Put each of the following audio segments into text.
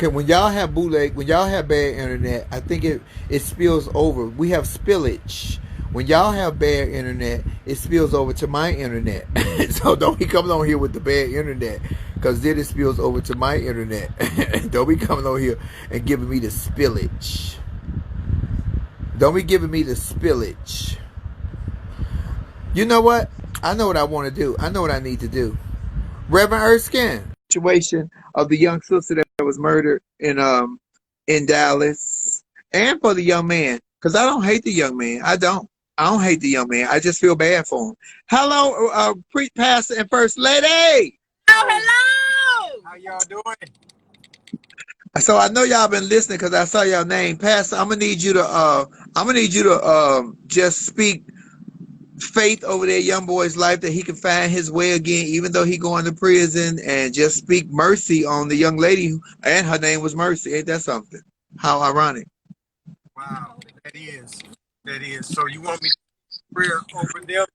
Okay, when y'all have bootleg, when y'all have bad internet, I think it spills over. We have spillage. When y'all have bad internet, it spills over to my internet. So don't be coming on here with the bad internet, because then it spills over to my internet. Don't be coming on here and giving me the spillage. Don't be giving me the spillage. You know what? I know what I want to do. I know what I need to do. Reverend Erskine. Situation of the young sister that was murdered in Dallas, and for the young man, because I don't hate the young man. I don't hate the young man. I just feel bad for him. Hello, pastor and first lady. Oh, hello. How y'all doing? So I know y'all been listening because I saw your name, Pastor. I'm gonna need you to just speak faith over that young boy's life, that he can find his way again, even though he going to prison, and just speak mercy on the young lady, and her name was Mercy. Ain't that something? How ironic. Wow, that is. That is. So you want me to pray over them?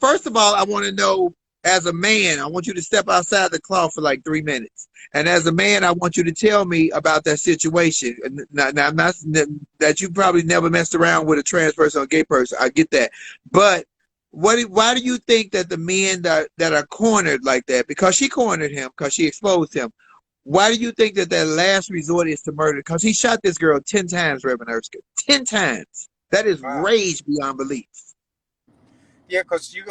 First of all, I want to know, as a man, I want you to step outside the cloth for like 3 minutes. And as a man, I want you to tell me about that situation. Now, I'm not that you probably never messed around with a trans person or a gay person. I get that. But why do you think that the men that are cornered like that, because she cornered him, because she exposed him, why do you think that their last resort is to murder? Because he shot this girl 10 times, Reverend Erskine. 10 times. That is Wow. rage beyond belief. Yeah, because you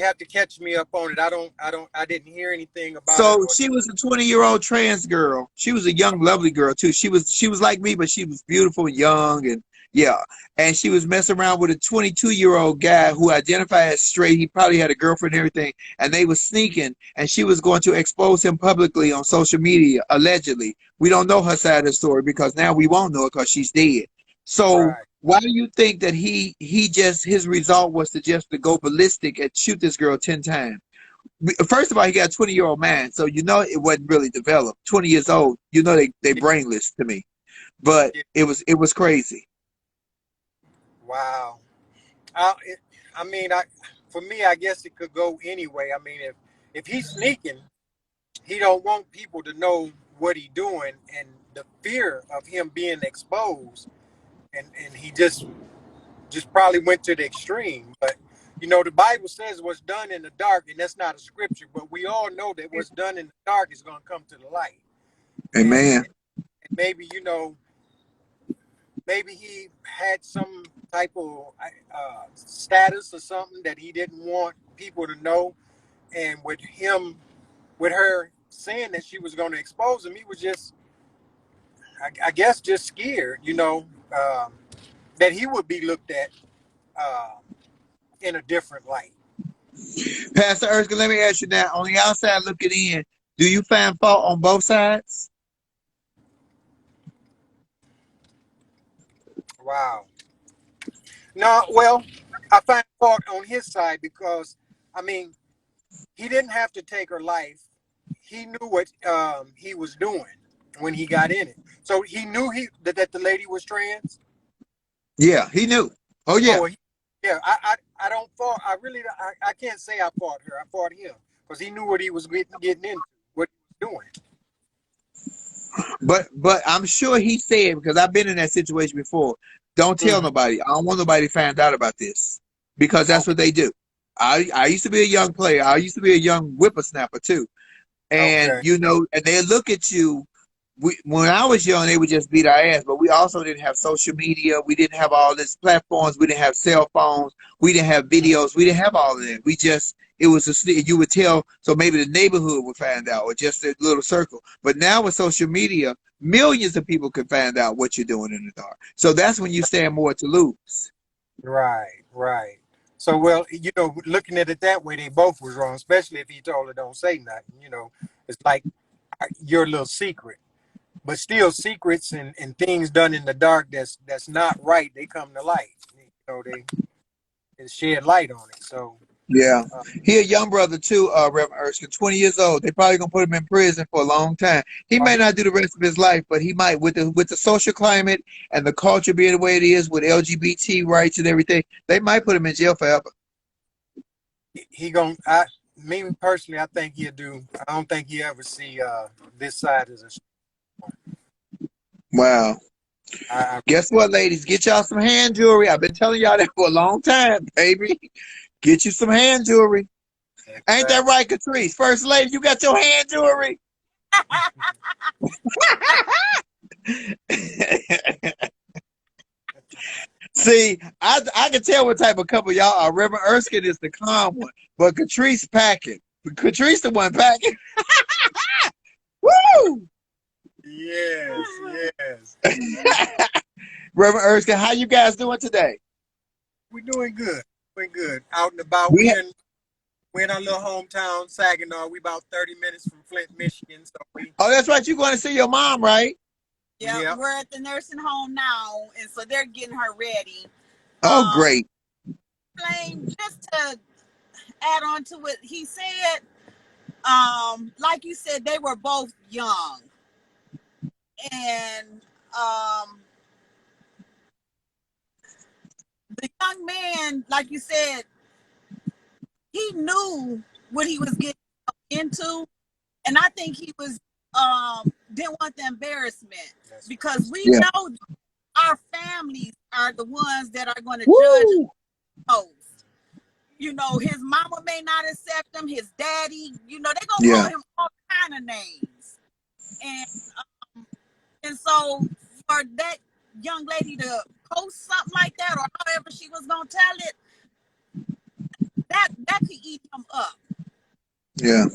have to catch me up on it. I didn't hear anything about it. So she was a 20-year-old trans girl. She was a young, lovely girl too. She was like me, but she was beautiful, young, and yeah. And she was messing around with a 22-year-old guy who identified as straight. He probably had a girlfriend and everything, and they was sneaking. And she was going to expose him publicly on social media, allegedly. We don't know her side of the story because now we won't know it because she's dead. So Right. why do you think that his result was to go ballistic and shoot this girl 10 times? First of all, he got a 20-year-old man, so you know it wasn't really developed. 20 years old, you know they brainless to me. But Yeah. it was crazy. Wow. I mean, for me, I guess it could go anyway. I mean, if he's sneaking, he don't want people to know what he's doing, and the fear of him being exposed, and he just probably went to the extreme. But the Bible says what's done in the dark, and that's not a scripture, but we all know that what's done in the dark is going to come to the light. Amen. And maybe maybe he had some type of status or something that he didn't want people to know, and with her saying that she was going to expose him, he was just, I guess, just scared, that he would be looked at uh, in a different light. Pastor Erskine, let me ask you now. On the outside looking in, do you find fault on both sides? Wow. No, well, I find fault on his side because, I mean, he didn't have to take her life. He knew what he was doing when he got in it. So he knew that the lady was trans. Yeah, he knew. Oh yeah. Oh, yeah. I don't fault. I can't say I fought her. I fought him because he knew what he was getting into, what he was doing. But I'm sure he said, because I've been in that situation before, don't tell Mm-hmm. nobody. I don't want nobody to find out about this, because that's Okay. what they do. I used to be a young player. I used to be a young whippersnapper too. And Okay. and they look at you. When I was young, they would just beat our ass, but we also didn't have social media. We didn't have all these platforms. We didn't have cell phones. We didn't have videos. We didn't have all of that. It was you would tell, so maybe the neighborhood would find out, or just a little circle. But now with social media, millions of people can find out what you're doing in the dark. So that's when you stand more to lose. Right. Right. So, well, looking at it that way, they both was wrong, especially if he told her don't say nothing. It's like your little secret. But still, secrets and things done in the dark that's not right, they come to light. They shed light on it. So Yeah. uh, He a young brother too, Reverend Erskine, 20 years old. They probably gonna put him in prison for a long time. He may not do the rest of his life, but he might, with the social climate and the culture being the way it is with LGBT rights and everything, they might put him in jail forever. he gon' I me personally, I think he'll do. I don't think he ever see this side as a. Wow. I Guess what, ladies? Get y'all some hand jewelry. I've been telling y'all that for a long time, baby. Get you some hand jewelry. Ain't that right, Catrice? First lady, you got your hand jewelry. See, I can tell what type of couple y'all are. Reverend Erskine is the calm one, but Catrice packing. Catrice the one packing. Woo! Yes, yes. Reverend Erskine, how you guys doing today? We're doing good. Doing good. Out and about. We We're in our little hometown, Saginaw. We about 30 minutes from Flint, Michigan. So Oh, that's right. You're going to see your mom, right? Yeah, yeah. we're at the nursing home now, and so they're getting her ready. Oh, Um, great. just to add on to what he said, like you said, they were both young, and the young man, like you said, he knew what he was getting into, and I think he was didn't want the embarrassment because we Yeah. know our families are the ones that are going to judge Woo! us. You know, his mama may not accept him, his daddy, you know, they're gonna Yeah. call him all kind of names. And so for that young lady to post something like that, or however she was gonna tell it, that could eat him up, Yeah.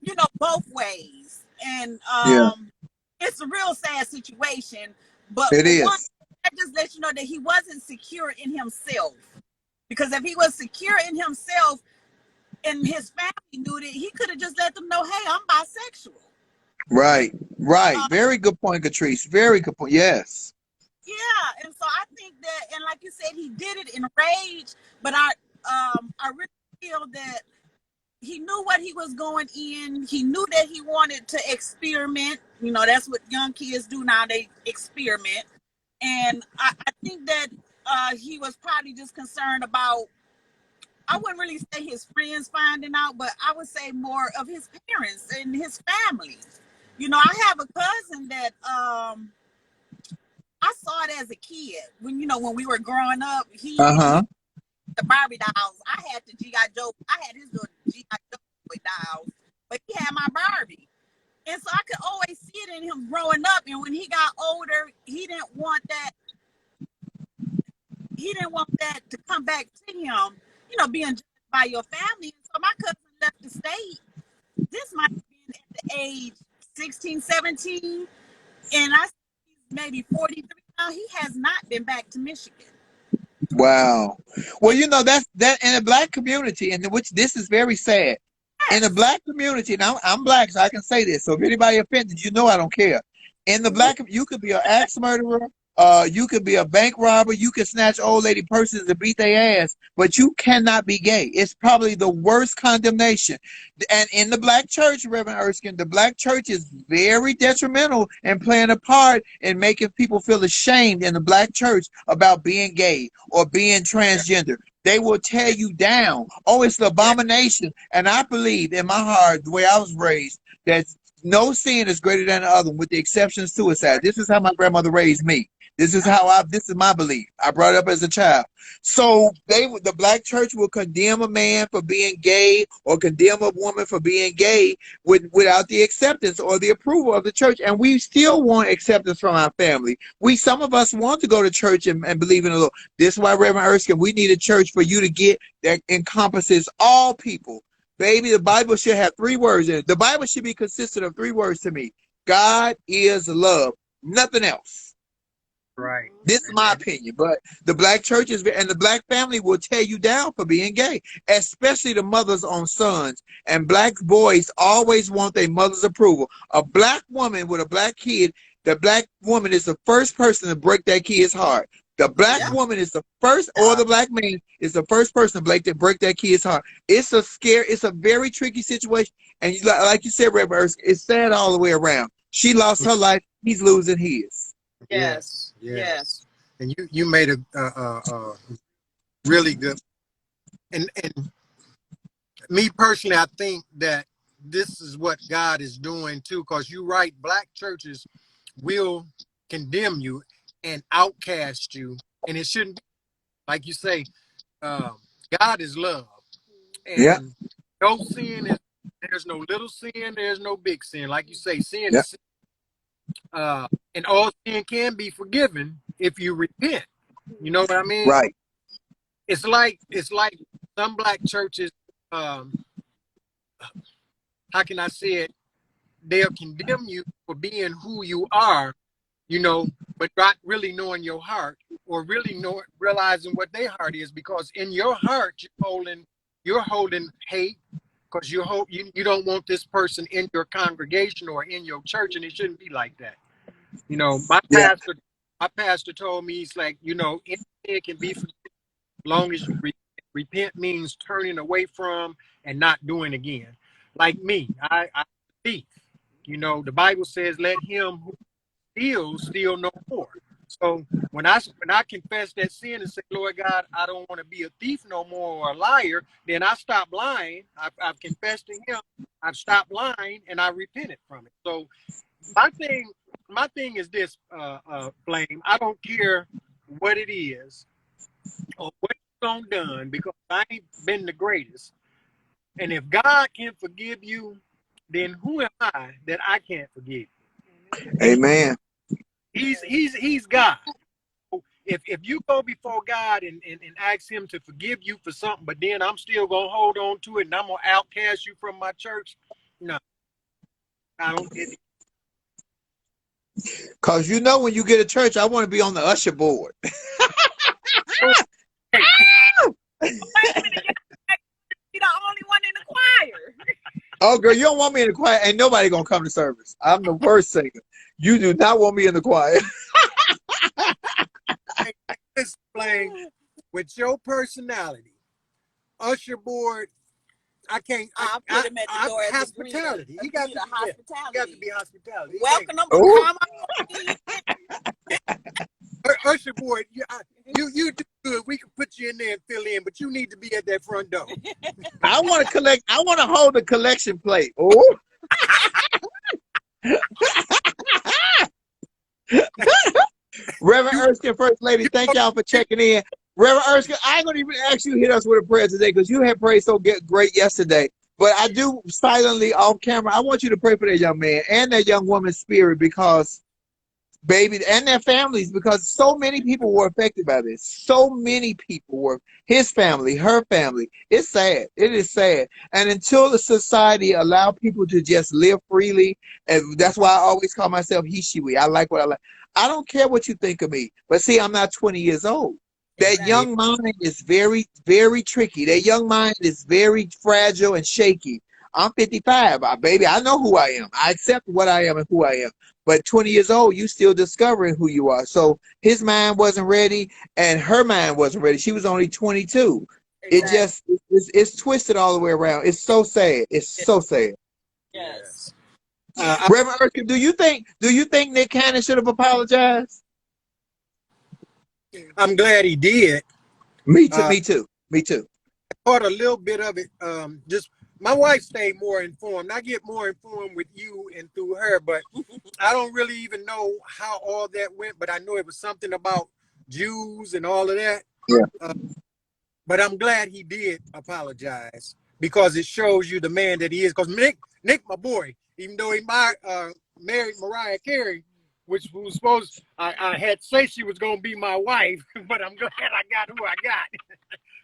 you know, both ways. And Yeah. it's a real sad situation. But It for one, is. that just lets you know that he wasn't secure in himself. Because if he was secure in himself and his family knew that, he could have just let them know, hey, I'm bisexual. Right. Right. Um, Very good point, Catrice. Very good point. Yes. yeah, and so I think that, and like you said, he did it in rage, but I really feel that he knew what he was going in. He knew that he wanted to experiment. You know, that's what young kids do now. They experiment. And I think that he was probably just concerned about, I wouldn't really say his friends finding out, but I would say more of his parents and his family. You know, I have a cousin that I saw it as a kid when, you know, when we were growing up. He Uh-huh. the Barbie dolls. I had the G.I. Joe. I had his little G.I. Joe dolls, but he had my Barbie. And so I could always see it in him growing up. And when he got older, he didn't want that. He didn't want that to come back to him, you know, being judged by your family. So my cousin left the state. This might have been at the age 16, 17. And I see he's maybe 43 now. He has not been back to Michigan. Wow. Well, you know, that's that in the black community, and which this is very sad. In the Yes. black community, and I'm black, so I can say this. So if anybody offended, you know I don't care. In the black, you could be an axe murderer, you could be a bank robber, you could snatch old lady purses and beat their ass, but you cannot be gay. It's probably the worst condemnation. And in the black church, Reverend Erskine, the black church is very detrimental and playing a part in making people feel ashamed in the black church about being gay or being transgender. They will tear you down. Oh, it's an abomination. And I believe in my heart, the way I was raised, that no sin is greater than the other, with the exception of suicide. This is how my grandmother raised me. This is my belief. I brought it up as a child. So the black church will condemn a man for being gay or condemn a woman for being gay without the acceptance or the approval of the church. And we still want acceptance from our family. Some of us want to go to church and believe in the Lord. This is why, Reverend Erskine, we need a church for you to get that encompasses all people. Baby, the Bible should have 3 words in it. The Bible should be consistent of 3 words to me. God is love. Nothing else. Right. This is my opinion, but the black churches and the black family will tear you down for being gay, especially the mothers on sons. And black boys always want their mother's approval. A black woman with a black kid, the black woman is the first person to break that kid's heart. The black woman is the first, or the black man is the first person to break that kid's heart. It's a very tricky situation. And like you said, Reverend Erskine, it's sad all the way around. She lost her life. He's losing his. Yes. Yes. And you made a really good. And me personally, I think that this is what God is doing too. Because you're right, black churches will condemn you and outcast you. And it shouldn't be. Like you say, God is love. Yeah. And no sin is, there's no little sin, there's no big sin. Like you say, sin Yeah. is sin. And all sin can be forgiven if you repent. You know what I mean? Right. It's like some black churches, um, how can I say it? They'll condemn you for being who you are, but not really knowing your heart or really realizing what their heart is, because in your heart you're holding hate, because you don't want this person in your congregation or in your church, and it shouldn't be like that. My Yeah. pastor told me, he's like, anything can be forgiven as long as you repent means turning away from and not doing again. Like me, I thief. The Bible says, let him who steal no more. So when I confess that sin and say, Lord God, I don't want to be a thief no more or a liar, then I stop lying. I've confessed to him, I've stopped lying, and I repented from it. So my thing is this, Flame. I don't care what it is or what you've done, because I ain't been the greatest. And if God can forgive you, then who am I that I can't forgive you? Amen. He's God. If you go before God and ask him to forgive you for something, but then I'm still gonna hold on to it and I'm gonna outcast you from my church, no, I don't get it. Cause when you get a church, I want to be on the usher board. Wait a minute, you're the only one in the choir. Oh, girl, you don't want me in the choir. Ain't nobody gonna come to service. I'm the worst singer. You do not want me in the choir. This Flame, with your personality, usher board, I can't. I'll put him at the door as hospitality. He got to be hospitality. He got to be hospitality. Welcome them. Oh. Usher board, you do good. We can put you in there and fill in, but you need to be at that front door. I want to collect. I want to hold the collection plate. Oh. Reverend Erskine, First Lady, thank y'all for checking in. Reverend Erskine, I ain't gonna even ask you to hit us with a prayer today because you had prayed so great yesterday. But I do silently off camera. I want you to pray for that young man and that young woman's spirit, because baby, and their families, because so many people were affected by this. So many people were, his family, her family. It's sad. It is sad. And until the society allow people to just live freely, and that's why I always call myself he, she, we. I like what I like. I don't care what you think of me, but see, I'm not 20 years old. That young mind is very, very tricky. That young mind is very fragile and shaky. I'm 55, baby. I know who I am. I accept what I am and who I am. But 20 years old, you still discovering who you are. So his mind wasn't ready and her mind wasn't ready. She was only 22. Exactly. It's twisted all the way around. It's so sad. It's so sad. Yes. Reverend Erskine, do you think Nick Cannon should have apologized? I'm glad he did. Me too. Me too. Me too. I caught a little bit of it. Just my wife stayed more informed. I get more informed with you and through her, but I don't really even know how all that went. But I know it was something about Jews and all of that. Yeah. But I'm glad he did apologize, because it shows you the man that he is. Because Nick, my boy, even though he married Mariah Carey, which was supposed, I had to say she was going to be my wife, but I'm glad I got who I got.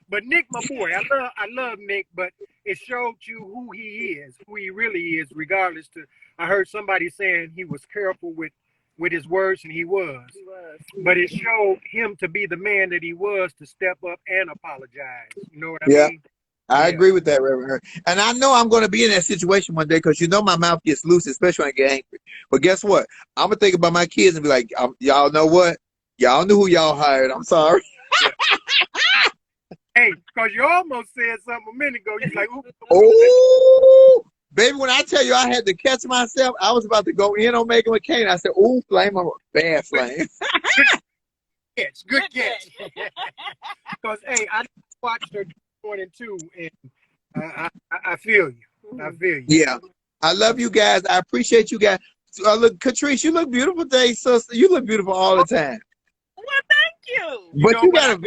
But Nick, my boy, I love Nick, but it showed you who he is, who he really is, regardless to, I heard somebody saying he was careful with his words, and he was. But it showed him to be the man that he was, to step up and apologize. You know what I mean? I agree with that, Reverend. And I know I'm going to be in that situation one day, because my mouth gets loose, especially when I get angry. But guess what? I'm going to think about my kids and be like, y'all know what? Y'all knew who y'all hired. I'm sorry. Hey, because you almost said something a minute ago. You're like, oh, baby, when I tell you I had to catch myself, I was about to go in on Meghan McCain. I said, ooh, Flame, I'm a bad Flame. Good catch. Because, hey, I watched her 1 and 2, and I feel you. I feel you. Yeah. I love you guys. I appreciate you guys. Look, Catrice, you look beautiful today, sister. You look beautiful all the time. Well, thank you. You But know you what?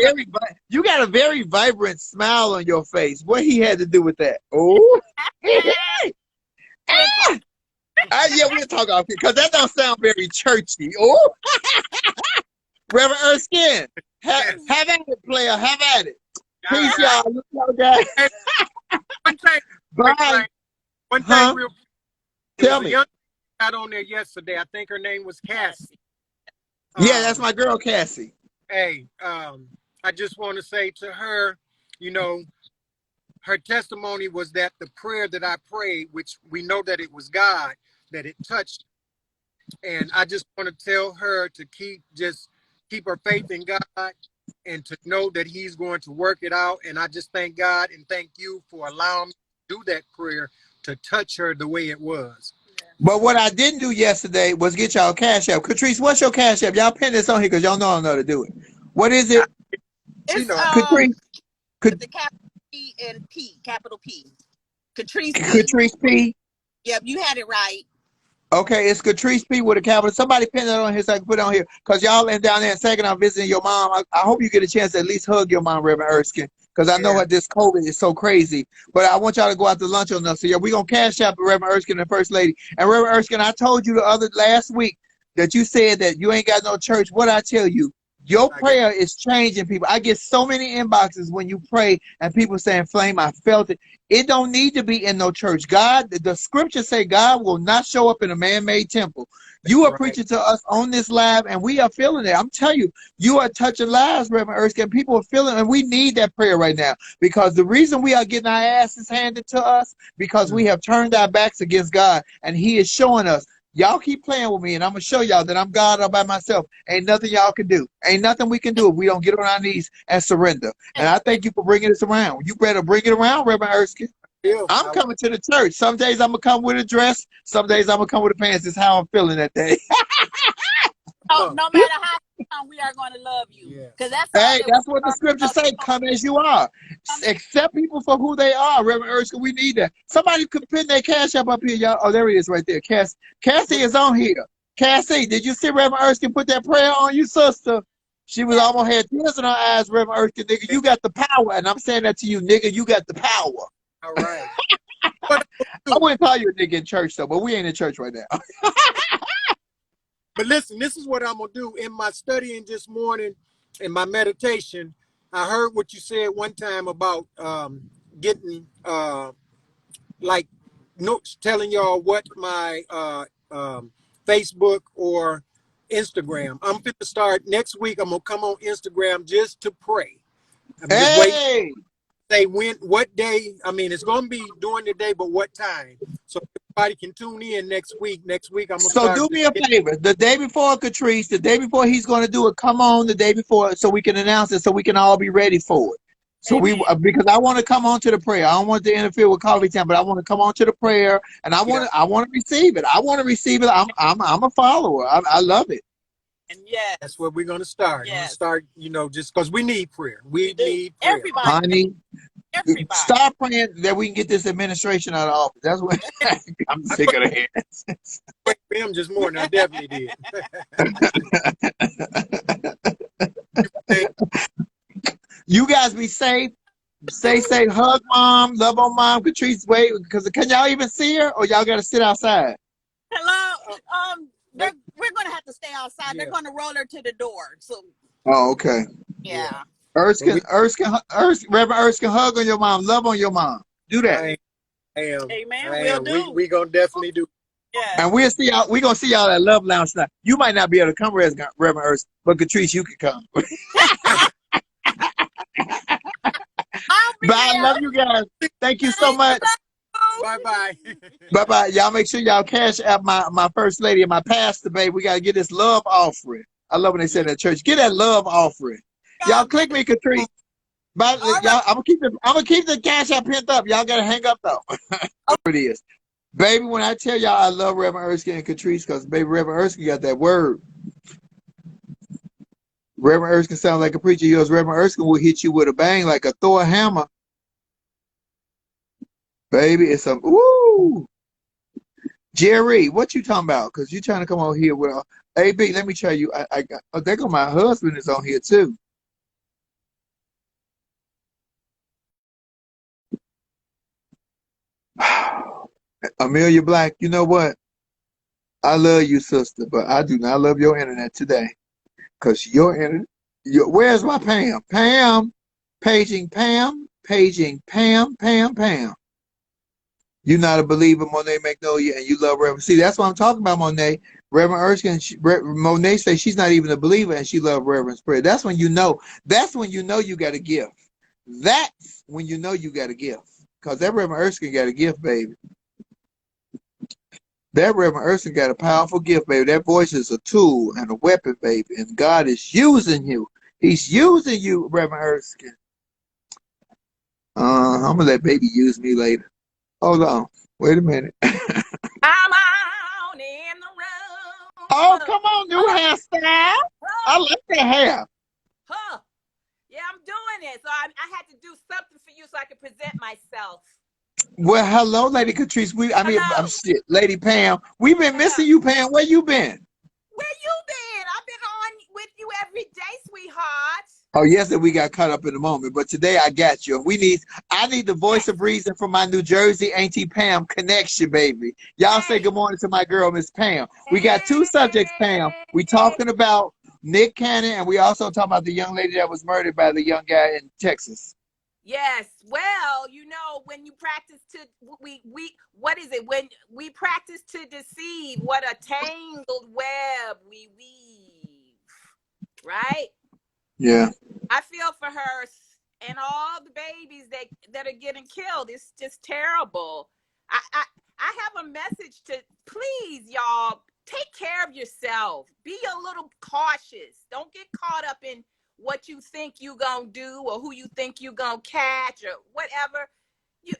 got a very vibrant smile on your face. What he had to do with that? Oh, yeah, we'll talk off here because that don't sound very churchy. Oh, Reverend Erskine, have at it, player. Have at it. Peace, y'all. Look y'all guys. One thing, Bye. one Huh? thing real there Tell was a me. young got on there yesterday. I think her name was Cassie. Yeah, that's my girl, Cassie. Hey, I just want to say to her, you know, her testimony was that the prayer that I prayed, which we know that it was God, that it touched. And I just want to tell her to keep her faith in God and to know that He's going to work it out. And I just thank God and thank you for allowing me to do that prayer to touch her the way it was. But what I didn't do yesterday was get y'all Cash App. Catrice, what's your Cash App? Y'all pin this on here because y'all know I know how to do it. What is it? She It's know. Catrice, with the capital P and P, capital P. Catrice P. Catrice P. Yep, you had it right. Okay, it's Catrice P with a capital. Somebody pin that on here so I can put it on here. Because y'all in down there in Saginaw visiting your mom. I hope you get a chance to at least hug your mom, Reverend Erskine. Because I know Yeah. what this COVID is so crazy. But I want y'all to go out to lunch on us. So yeah, we're going to Cash App Reverend Erskine and First Lady. And Reverend Erskine, I told you last week that you said that you ain't got no church. What I tell you? Your prayer is changing people. I get so many inboxes when you pray and people saying, Flame, I felt it. It don't need to be in no church. God, the scriptures say God will not show up in a man-made temple. You are preaching to us on this live, and we are feeling it. I'm telling you, you are touching lives, Reverend Erskine. People are feeling it, and we need that prayer right now. Because the reason we are getting our asses handed to us, because we have turned our backs against God, and He is showing us. Y'all keep playing with me, and I'm going to show y'all that I'm God all by myself. Ain't nothing y'all can do. Ain't nothing we can do if we don't get on our knees and surrender. And I thank you for bringing this around. You better bring it around, Reverend Erskine. I'm coming to the church. Some days I'm going to come with a dress. Some days I'm going to come with a pants. It's how I'm feeling that day. No matter how we are going to love you. Because That's what the scriptures say. Come as you are. Accept people for who they are. Reverend Erskine, we need that. Somebody could pin their Cash App up here, y'all. Oh, there he is right there. Cassie is on here. Cassie, did you see Reverend Erskine put that prayer on you, sister? She was almost had tears in her eyes, Reverend Erskine. Nigga, you got the power. And I'm saying that to you, nigga, you got the power. All right. I wouldn't call you a nigga in church, though, but we ain't in church right now. But listen, this is what I'm going to do. In my studying this morning, in my meditation, I heard what you said one time about getting, like, notes telling y'all what my Facebook or Instagram. I'm going to start next week. I'm going to come on Instagram just to pray. I'm just waiting. Say what day. I mean, it's going to be during the day, but what time? So everybody can tune in next week. Next week, I'm going to start. So do me a favor. The day before Catrice, the day before he's going to do it, come on the day before so we can announce it so we can all be ready for it. So because I want to come on to the prayer. I don't want to interfere with coffee time, but I want to come on to the prayer and I want to receive it. I want to receive it. I'm a follower. I love it. And that's where we're going to start. We're going to start, just because we need prayer. We need prayer. Everybody. Honey, start praying that we can get this administration out of office. That's what I'm sick of the hands. Him just more than I definitely did. You guys be safe. Stay safe. Hug mom. Love on mom. Catrice, wait, because can y'all even see her, or y'all got to sit outside? Hello. We're going to have to stay outside. They're going to roll her to the door. So. Oh, okay. Yeah. Reverend Erskine, hug on your mom. Love on your mom. Do that. I am. Amen. We'll do. We gonna definitely do. Yeah. And we'll see y'all. We're gonna see y'all at Love Lounge tonight. You might not be able to come, Reverend Erskine, but Catrice, you can come. Bye. I love you guys. Thank you so much. Bye-bye. Bye-bye. Y'all make sure y'all Cash App my First Lady and my pastor, babe. We got to get this love offering. I love when they say that church. Get that love offering. Y'all click me, Catrice. Bye. Y'all, I'm gonna keep the Cash App pinned up. Y'all gotta hang up though. It is. Baby, when I tell y'all I love Reverend Erskine and Catrice, because baby Reverend Erskine got that word. Reverend Erskine sounds like a preacher. Yours, Reverend Erskine will hit you with a bang like a Thor hammer. Baby, it's a woo. Jerry, what you talking about? Because you trying to come on here with a AB. Let me tell you, I got. Oh, there go my husband is on here too. Amelia Black, you know what? I love you, sister, but I do not love your internet today. Cause your internet, where's my Pam? Pam, paging Pam, paging Pam, Pam, Pam. You're not a believer, Monet Magnolia, and you love Reverend. See, that's what I'm talking about, Monet. Reverend Erskine, Monet says she's not even a believer, and she loves Reverend's prayer. That's when you know. That's when you know you got a gift. That's when you know you got a gift. Cause that Reverend Erskine got a gift, baby. That Reverend Erskine got a powerful gift, baby. That voice is a tool and a weapon, baby. And God is using you. He's using you, Reverend Erskine. I'm gonna let baby use me later. Hold on. Wait a minute. I'm on in the Oh, room. come on, new hairstyle. I like that hair. Huh. Yeah, I'm doing it. So I had to do something for you so I could present myself. Well, hello, Lady Catrice. I'm Hello. shit, Lady Pam. We've been Hello. missing you, Pam. Where you been? Where you been? I've been on with you every day, sweetheart. Oh, yesterday we got caught up in the moment, but today I got you. I need the voice Yes. of reason from my New Jersey Auntie Pam connection, baby. Y'all say Hey. good morning to my girl, Miss Pam. We got two subjects, Pam. We Hey. talking about Nick Cannon, and we also talking about the young lady that was murdered by the young guy in Texas. Yes. Well, you know, when you practice to we what is it? When we practice to deceive, what a tangled web we weave. Right? Yeah. I feel for her and all the babies that are getting killed. It's just terrible. I have a message to please y'all take care of yourself. Be a little cautious. Don't get caught up in what you think you gonna do or who you think you gonna catch or whatever.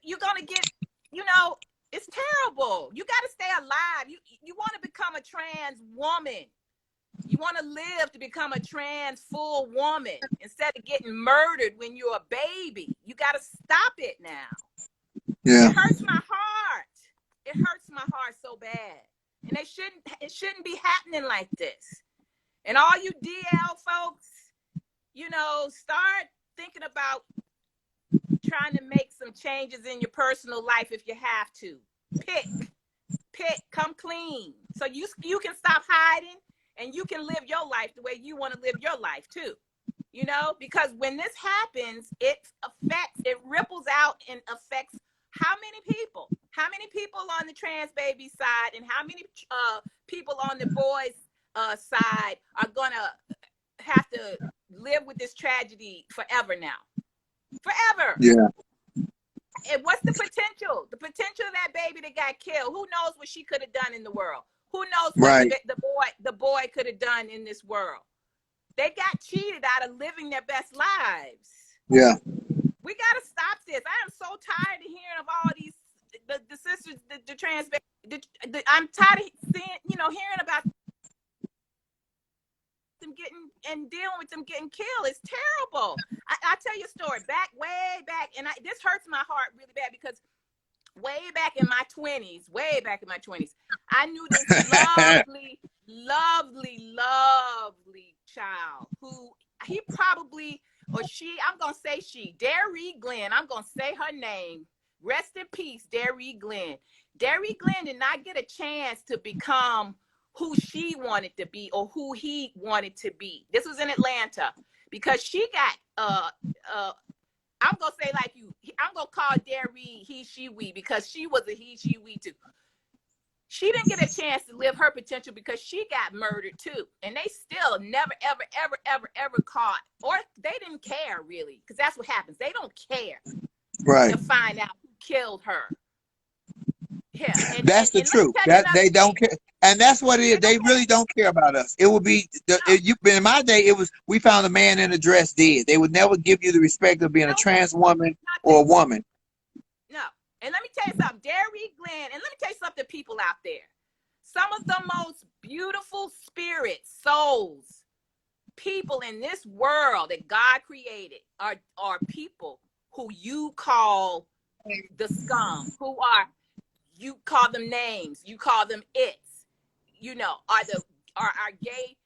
You're gonna get, you know, it's terrible. You got to stay alive. You want to become a trans woman. You want to live to become a trans full woman instead of getting murdered when you're a baby. You got to stop it now. Yeah. It hurts my heart. It hurts my heart so bad. And it shouldn't be happening like this. And all you DL folks, you know, start thinking about trying to make some changes in your personal life if you have to. Pick, come clean. So you can stop hiding. And you can live your life the way you want to live your life too, you know, because when this happens, it ripples out and affects how many people on the trans baby side and how many people on the boys side are going to have to live with this tragedy forever now, forever. Yeah. And what's the potential? The potential of that baby that got killed. Who knows what she could have done in the world? Who knows what Right. the boy could have done in this world? They got cheated out of living their best lives. Yeah. We got to stop this. I am so tired of hearing of all these the sisters, the trans. I'm tired of hearing about them getting and dealing with them getting killed. It's terrible. I'll tell you a story. Way back, and this hurts my heart really bad because way back in my 20s, I knew this lovely child who he probably, or she, I'm going to say she, Derry Glenn, I'm going to say her name. Rest in peace, Derry Glenn. Derry Glenn did not get a chance to become who she wanted to be or who he wanted to be. This was in Atlanta because she got, I'm going to say like you, I'm going to call Derry he, she, we, because she was a he, she, we too. She didn't get a chance to live her potential because she got murdered too. And they still never, ever caught, or they didn't care really, because that's what happens. They don't care Right. to find out who killed her. Yeah. That's the truth. That they don't care. And that's what it is. They really don't care about us. It would be in my day. It was we found a man in a dress dead. They would never give you the respect of being a trans woman or a woman. No. And let me tell you something, Derry Glenn. And let me tell you something, people out there. Some of the most beautiful spirits, souls, people in this world that God created are people who you call the scum, who are you call them names, you call them its, you know, are gay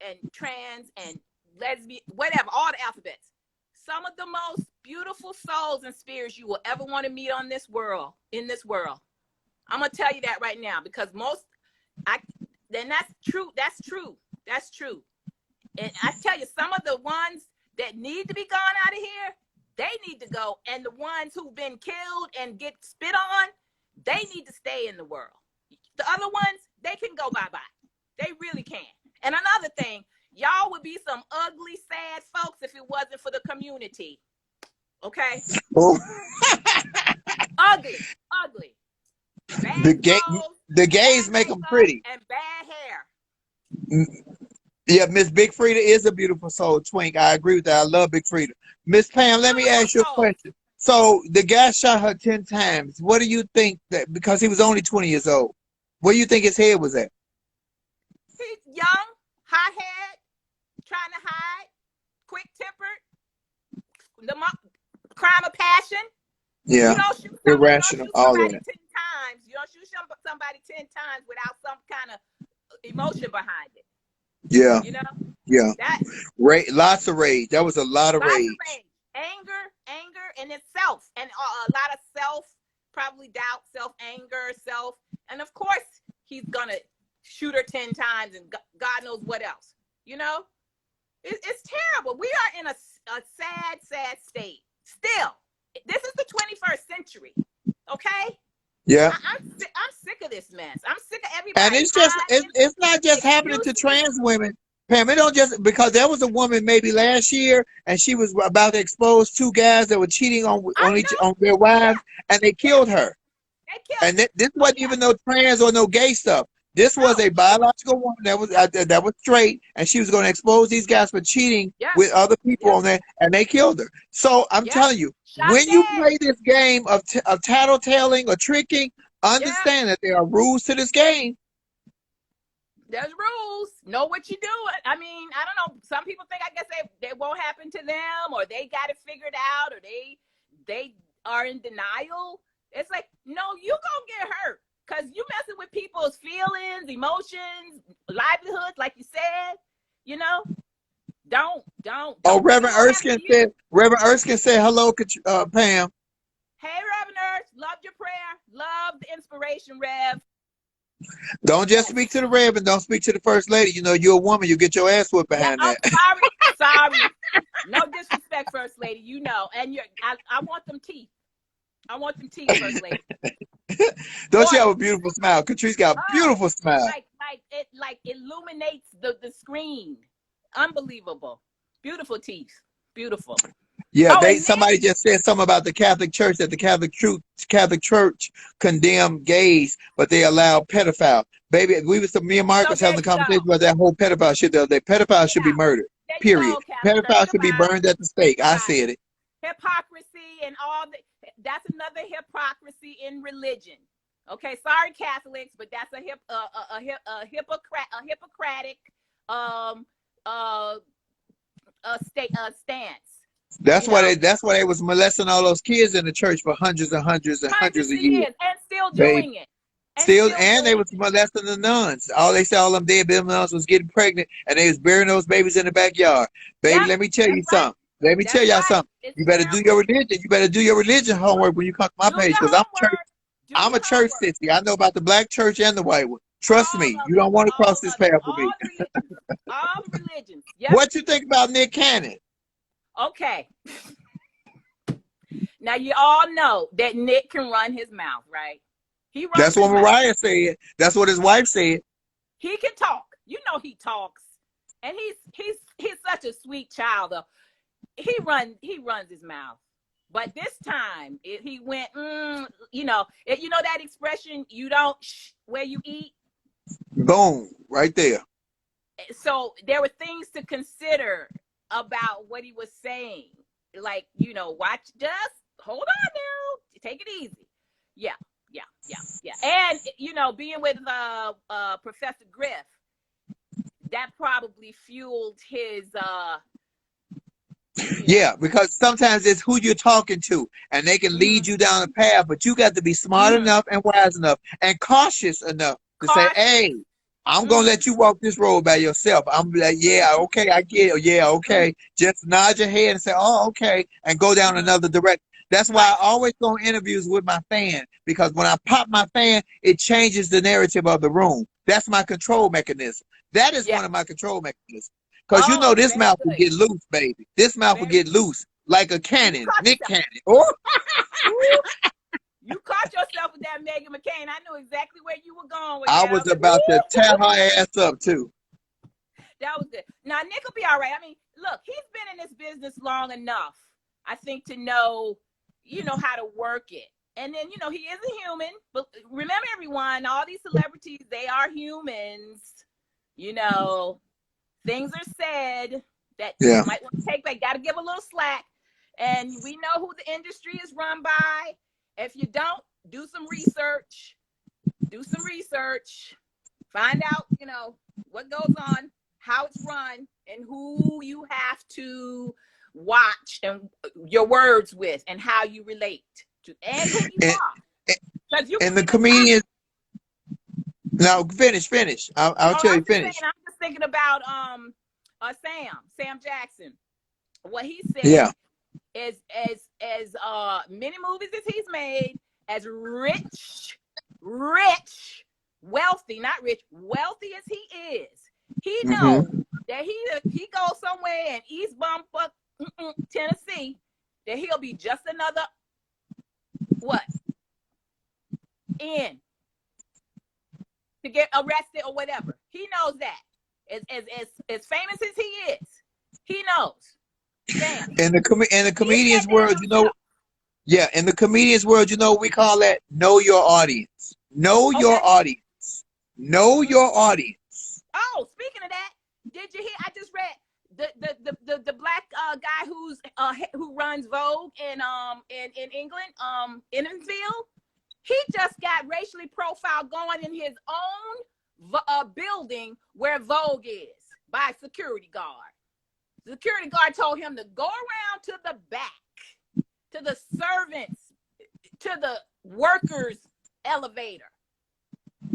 and trans and lesbian, whatever, all the alphabets. Some of the most beautiful souls and spirits you will ever want to meet on this world, in this world. I'm gonna tell you that right now, because then that's true. That's true. That's true. And I tell you, some of the ones that need to be gone out of here, they need to go. And the ones who've been killed and get spit on, they need to stay in the world. The other ones, they can go bye-bye. They really can. And another thing, y'all would be some ugly, sad folks if it wasn't for the community. Okay? Oh. Ugly. Bad clothes, The gays make them pretty. and bad hair. Yeah, Miss Big Frida is a beautiful soul, Twink. I agree with that. I love Big Frida. Miss Pam, let me ask you a question. So the guy shot her 10 times. What do you think that, because he was only 20 years old, where do you think his head was at? He's young, hot-head, trying to hide, quick-tempered, the crime of passion. Yeah, You don't shoot irrational, all of somebody that. 10 times. You don't shoot somebody 10 times without some kind of emotion behind it. Yeah, You know? yeah. That Lots of rage. That was a lot of lots rage. of rage. Anger in itself. And a lot of self, probably doubt, self-anger, and of course, he's gonna shoot her 10 times and God knows what else. You know? It's terrible. We are in a sad state. Still, this is the 21st century. Okay? Yeah. I'm sick of this mess. I'm sick of everybody. And it's not just happening to trans women. Pam, it don't just, because there was a woman maybe last year and she was about to expose 2 guys that were cheating on their wives, and they killed her. And this wasn't even no trans or no gay stuff. This was a biological woman that was straight, and she was going to expose these guys for cheating with other people on there, and they killed her. So I'm telling you, when you play this game of tattletaling or tricking, understand that there are rules to this game. There's rules. Know what you're doing. I mean, I don't know. Some people think, I guess, they won't happen to them, or they got it figured out, or they are in denial. It's like, no, you gonna get hurt. Because you messing with people's feelings, emotions, livelihoods, like you said, you know? Don't. Oh, Reverend Erskine said hello, Pam. Hey, Reverend Erskine, loved your prayer. Love the inspiration, Rev. Don't just speak to the Reverend. Don't speak to the First Lady. You know, you're a woman. You get your ass whipped behind that. Sorry. No disrespect, First Lady. You know. And I want them teeth. I want them teeth, First Lady. Don't you have a beautiful smile? Catrice got a beautiful smile. Like illuminates the screen. Unbelievable. Beautiful teeth. Beautiful. Yeah, somebody just said something about the Catholic Church, that the Catholic Church condemned gays, but they allow pedophiles. Baby, me and Mark was having a conversation about that whole pedophile shit the other day. Pedophiles should be murdered. Period. Pedophiles should be burned at the stake. I said it. Hypocrisy and all that. That's another hypocrisy in religion. Okay, sorry Catholics, but that's a Hippocratic stance. That's why they was molesting all those kids in the church for hundreds and hundreds and hundreds of years, and still doing it. And they was molesting the nuns. All them dead baby nuns was getting pregnant, and they was burying those babies in the backyard. Baby, let me tell you something. Let me tell y'all something. You better do your religion. You better do your religion homework when you come to my page, because I'm a church sissy. I know about the black church and the white one. Trust me, you don't want to cross this path with me. All religions. Yep. What you think about Nick Cannon? Okay. Now you all know that Nick can run his mouth, right? That's what Mariah said. That's what his wife said. He can talk. You know he talks, and he's such a sweet child. He runs his mouth, but this time he went. You know that expression. You don't where you eat. Boom! Right there. So there were things to consider about what he was saying. Like, just hold on now. Take it easy. Yeah. And, being with Professor Griff, that probably fueled his Yeah, because sometimes it's who you're talking to, and they can Hmm. lead you down a path, but you got to be smart Hmm. enough and wise enough and cautious enough to say, Cautious. hey, I'm gonna Mm. let you walk this road by yourself. I'm like, yeah, Hmm. okay, I get it. Yeah, Hmm. okay. Just nod your head and say, oh, okay, and go down Hmm. another direction. That's why Right. I always go on interviews with my fan, because when I pop my fan, it changes the narrative of the room. That's my control mechanism. That is Yeah. one of my control mechanisms. Because you know Oh, this very mouth will good. get loose, baby. This mouth will Very get loose like a good. And you cannon, caught Nick yourself. Cannon. Oh, Ooh, you caught yourself with that Megan McCain. I knew exactly where you were going with I that. I was was like, about to ooh, tear her ass up too. that was good. Now Nick will be all right. I mean, look, he's been in this business long enough, I think, to know, how to work it. And then, he is a human. But remember, everyone, all these celebrities, they are humans. You know, things are said that you Yeah. might want to take back. Got to give a little slack. And we know who the industry is run by. If you don't, do some research. Do some research. Find out, what goes on, how it's run, and who you have to watch and your words with, and how you relate to, and who you And, are. Because you can and the be the top. comedians, now finish. I'll Oh, tell I'm you just saying. finish. I'm just thinking about Sam Jackson. What he said Yeah. is as many movies as he's made, as rich, wealthy, not rich, wealthy as he is, he knows Mm-hmm. that he goes somewhere in East Bumfuck, Tennessee, that he'll be just another what in to get arrested or whatever. He knows that. As famous as he is, he knows. Sam, In the he said comedians that world, himself. yeah, in the comedians world, we call that know your audience. Know Okay. your audience. Know Mm-hmm. your audience. Oh, speaking of that, did you hear? I just read the black guy who runs Vogue in England, Enfield. He just got racially profiled going in his own building where Vogue is by a security guard. The security guard told him to go around to the back, to the servants, to the workers' elevator.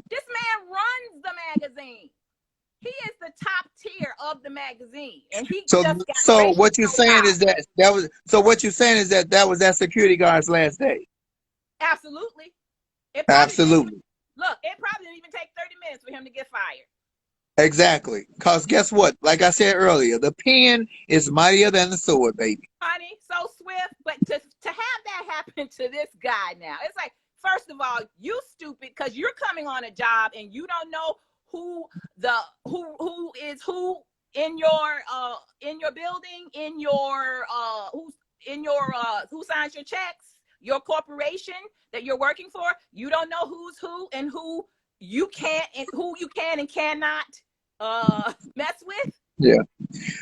This man runs the magazine. He is the top tier of the magazine, and he So just got so racially what you're saying profiled. is that was that security guard's last day. Absolutely. It probably didn't even Absolutely. look. It probably didn't even take 30 minutes for him to get fired. Exactly. Because guess what? Like I said earlier, the pen is mightier than the sword, baby. Honey, so swift. But to have that happen to this guy now, it's like, first of all, you stupid, because you're coming on a job and you don't know who is who in your building, in your who signs your checks, your corporation that you're working for. You don't know who's who and who you can and cannot mess with. Yeah.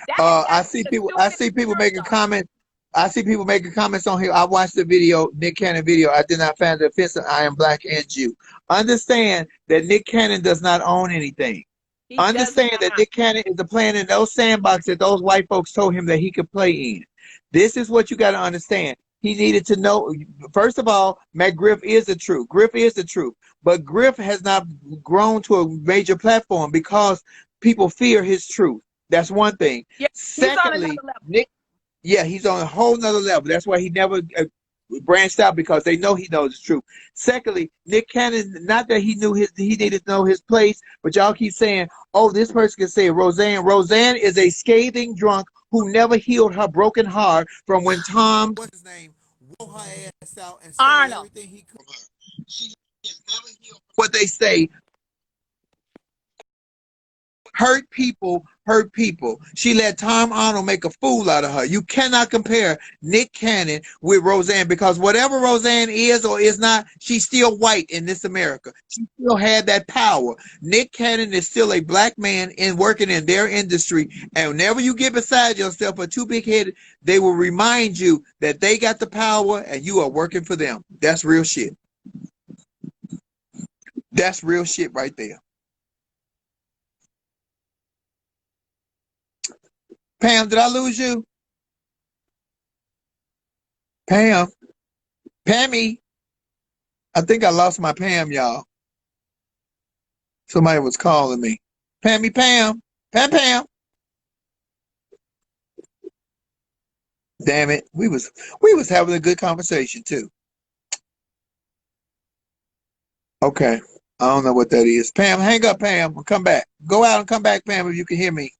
That has got I to be see the people. I stupidest see people security making guard. comments. I see people making comments on here. I watched the video, Nick Cannon video. I did not find it offensive. I am black and Jew. Understand that Nick Cannon does not own anything. He does Understand that not. Nick Cannon is a player in those sandbox that those white folks told him that he could play in. This is what you got to understand. He needed to know. First of all, Matt Griff is the truth. Griff is the truth. But Griff has not grown to a major platform because people fear his truth. That's one thing. Yeah, he's on another Secondly, level. Nick, yeah, he's on a whole nother level. That's why he never branched out, because they know he knows the truth. Secondly, Nick Cannon, not that he needed to know his place, but y'all keep saying, oh, this person can say Roseanne. Roseanne is a scathing drunk who never healed her broken heart from when Tom, what's his name, wore her ass out and stole Arnold. everything he could. She has never healed what they say. Hurt people hurt people. She let Tom Arnold make a fool out of her. You cannot compare Nick Cannon with Roseanne, because whatever Roseanne is or is not, she's still white in this America. She still had that power. Nick Cannon is still a black man working in their industry. And whenever you get beside yourself or too big headed, they will remind you that they got the power and you are working for them. That's real shit. That's real shit right there. Pam, did I lose you? Pam, Pammy. I think I lost my Pam, y'all. Somebody was calling me. Pammy, Pam, Pam. Damn it, we was having a good conversation too. Okay, I don't know what that is. Pam, hang up, Pam. Come back. Go out and come back, Pam, if you can hear me,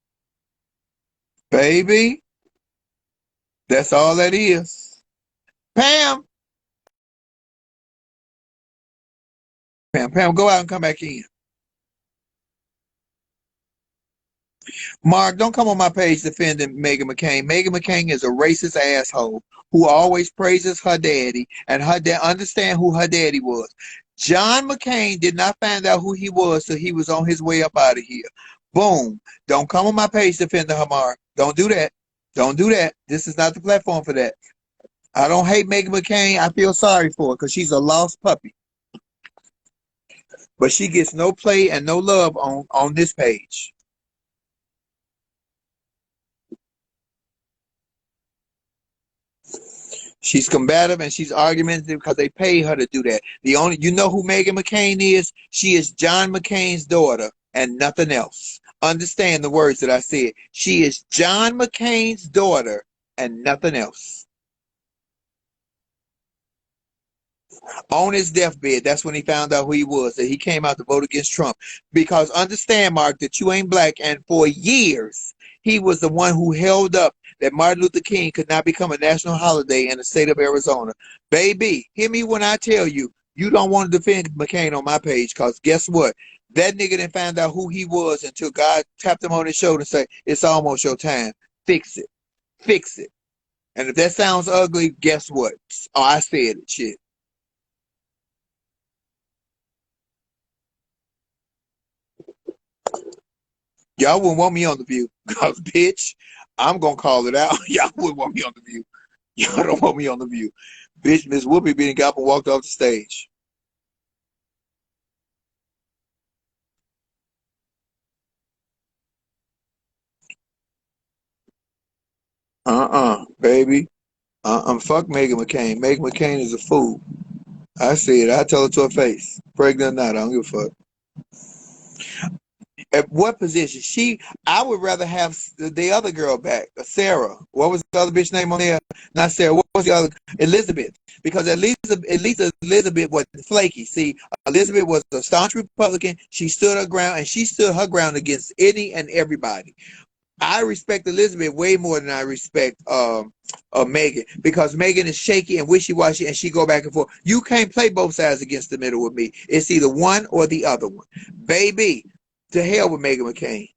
baby. That's all that is. Pam, Pam, go out and come back in. Mark, don't come on my page defending Meghan McCain. Meghan McCain is a racist asshole who always praises her daddy, and her dad understand who her daddy was. John McCain did not find out who he was till he was on his way up out of here. Boom. Don't come on my page defending her, Mark. Don't do that. Don't do that. This is not the platform for that. I don't hate Meghan McCain. I feel sorry for her because she's a lost puppy. But she gets no play and no love on this page. She's combative and she's argumentative because they pay her to do that. You know who Meghan McCain is? She is John McCain's daughter and nothing else. Understand the words that I said. She is John McCain's daughter and nothing else. On his deathbed, that's when he found out who he was, that he came out to vote against Trump. Because understand, Mark, that you ain't black, and for years, he was the one who held up that Martin Luther King could not become a national holiday in the state of Arizona. Baby, hear me when I tell you, you don't want to defend McCain on my page, because guess what? That nigga didn't find out who he was until God tapped him on his shoulder and said, it's almost your time. Fix it. Fix it. And if that sounds ugly, guess what? Oh, I said it, shit. Y'all wouldn't want me on The View, because, bitch, I'm going to call it out. Y'all wouldn't want me on The View. Y'all don't want me on The View. Bitch, Miss Whoopi being got up and walked off the stage. Baby. Fuck Meghan McCain. Meghan McCain is a fool. I see it. I tell her to her face. Pregnant or not, I don't give a fuck. At what position? I would rather have the other girl back, Sarah. What was the other bitch name on there? Not Sarah. What was the other? Elizabeth. Because at least Elizabeth wasn't flaky. See, Elizabeth was a staunch Republican. She stood her ground, and she stood her ground against any and everybody. I respect Elizabeth way more than I respect Meghan, because Meghan is shaky and wishy-washy, and she go back and forth. You can't play both sides against the middle with me. It's either one or the other one. Baby, to hell with Meghan McCain.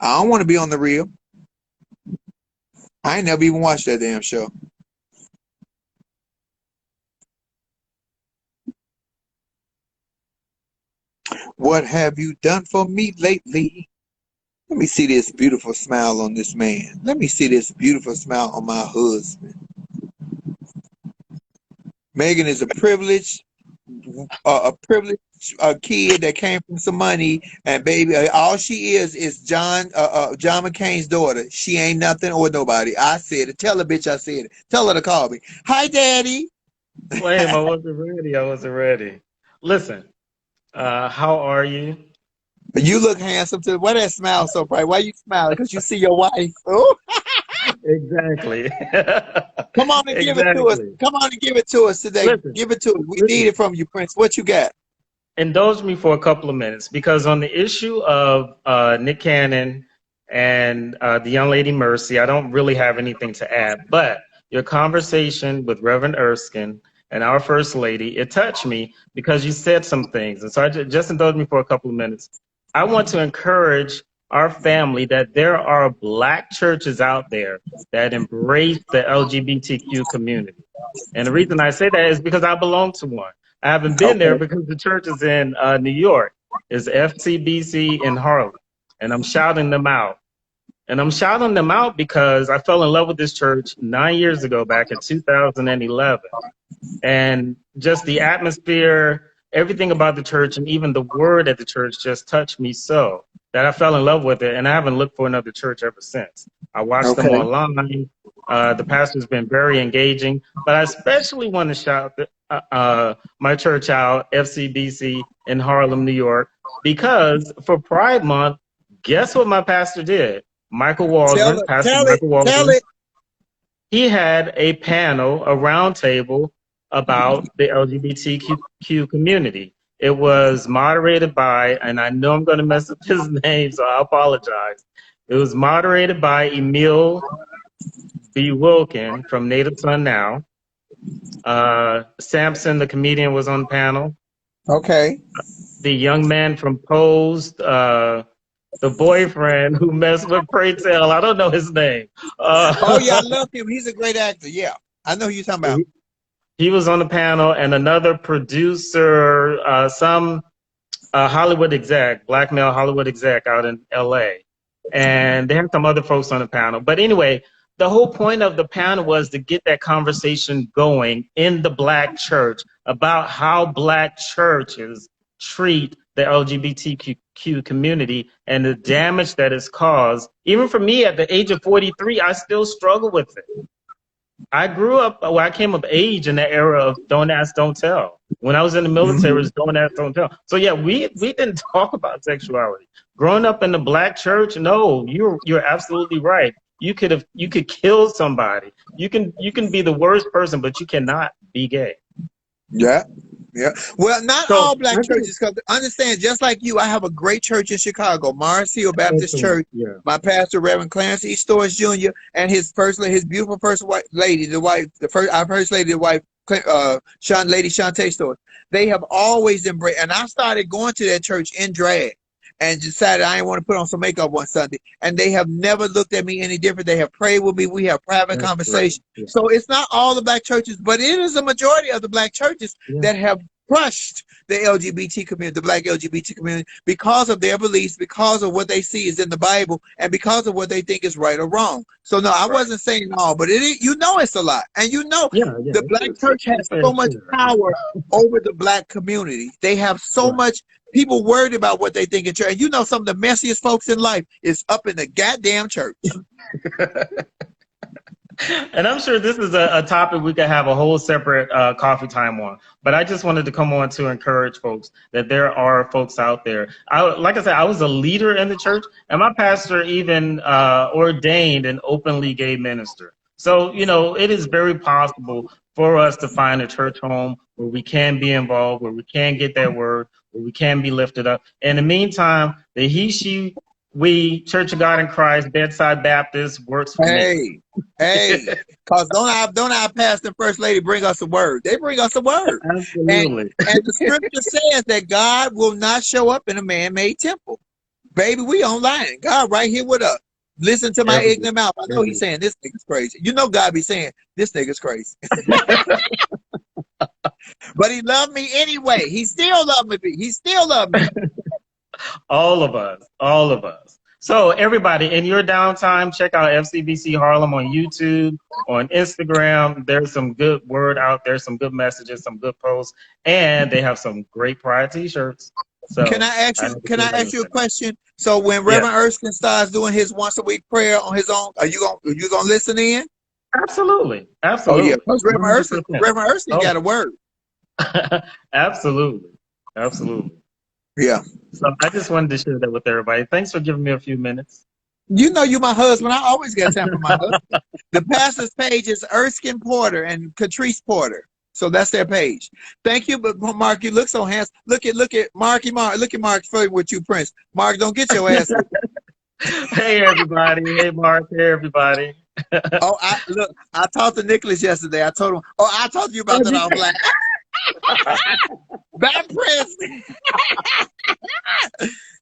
I don't want to be on The Real. I ain't never even watched that damn show. What have you done for me lately? Let me see this beautiful smile on this man. Let me see this beautiful smile on my husband. Meghan is a privileged kid that came from some money, and baby, all she is John McCain's daughter. She ain't nothing or nobody. I said it. Tell her, bitch, I said it. Tell her to call me. Hi, Daddy. Flame, I wasn't ready. Listen, how are you? You look handsome too. Why that smile so bright? Why you smiling? Because you see your wife. Oh. Exactly. Come on and give it to us. Come on and give it to us today. Listen, give it to us. We need it from you, Prince. What you got? Indulge me for a couple of minutes, because on the issue of Nick Cannon and the young lady Mercy, I don't really have anything to add. But your conversation with Reverend Erskine and our First Lady, it touched me because you said some things. And so just indulge me for a couple of minutes. I want to encourage our family that there are Black churches out there that embrace the LGBTQ community. And the reason I say that is because I belong to one. I haven't been there because the church is in New York. It's FCBC in Harlem. And I'm shouting them out. And I'm shouting them out because I fell in love with this church 9 years ago, back in 2011. And just the atmosphere, everything about the church, and even the word at the church just touched me so. that I fell in love with it, and I haven't looked for another church ever since. I watched them Okay. online. The pastor's been very engaging, but I especially want to shout my church out, FCBC in Harlem, New York, because for Pride Month, guess what my pastor did? Michael Waldron, Pastor Michael Tell Waldron, it. he had a panel, a round table about the LGBTQ community. It was moderated by, and I know I'm going to mess up his name, so I apologize. It was moderated by Emil B. Wilkin from Native Son Now. Samson, the comedian, was on the panel. Okay. The young man from Pose, the boyfriend who messed with Pray Tell, I don't know his name. Oh yeah, I love him. He's a great actor. Yeah, I know who you're talking about. He was on the panel, and another producer, some Hollywood exec, black male Hollywood exec out in LA. And they had some other folks on the panel. But anyway, the whole point of the panel was to get that conversation going in the black church about how black churches treat the LGBTQ community and the damage that it's caused. Even for me, at the age of 43, I still struggle with it. I grew up, well, I came of age in the era of don't ask, don't tell. When I was in the military, it was don't ask, don't tell. So yeah, we didn't talk about sexuality. Growing up in the black church, no, you're absolutely right. You could kill somebody. You can be the worst person, but you cannot be gay. Yeah. Yeah. Well, not all black churches, because understand, just like you, I have a great church in Chicago, Mars Hill Baptist Church. Yeah. My pastor, Reverend Clarence E. Storrs Jr., and his beautiful first lady, our first lady, the wife, Lady Shantae Storrs. They have always embraced, and I started going to that church in drag, and decided I didn't want to put on some makeup one Sunday. And they have never looked at me any different. They have prayed with me. We have private conversation. Right. Yeah. So it's not all the black churches, but it is a majority of the black churches that have crushed the LGBT community, the black LGBT community, because of their beliefs, because of what they see is in the Bible, and because of what they think is right or wrong. So no, I wasn't saying all, but it's a lot. And the black church has so much power over the black community. They have so much people worried about what they think in church. And some of the messiest folks in life is up in the goddamn church. And I'm sure this is a topic we could have a whole separate coffee time on. But I just wanted to come on to encourage folks that there are folks out there. Like I said, I was a leader in the church, and my pastor even ordained an openly gay minister. So, it is very possible for us to find a church home where we can be involved, where we can get that word, where we can be lifted up. In the meantime, the he, she, we, Church of God in Christ, Bedside Baptist works for me. Hey, because don't our pastor and first lady bring us a word? They bring us a word. Absolutely. And the scripture says that God will not show up in a man-made temple. Baby, we online. God right here with us. Listen to my ignorant mouth. I know he's saying this nigga's crazy. God be saying this nigga's crazy. But he loved me anyway. He still loved me. He still loved me. All of us. So everybody, in your downtime, check out FCBC Harlem on YouTube, on Instagram. There's some good word out there, some good messages, some good posts, and they have some great Pride t-shirts. So can I ask you a question? So when Reverend Erskine starts doing his once a week prayer on his own, are you gonna listen in? Absolutely. Oh yeah, because Reverend Erskine got a word. Absolutely. Yeah. So I just wanted to share that with everybody. Thanks for giving me a few minutes. You my husband. I always got time for my husband. The pastor's page is Erskine Porter and Catrice Porter. So that's their page. Thank you, but Mark, you look so handsome. Look at Marky Mark. Look at Mark flirting with you, Prince. Mark, don't get your ass. Hey everybody. Hey Mark. Hey everybody. I talked to Nicholas yesterday. I told him. I talked to you about that offline. That Prince.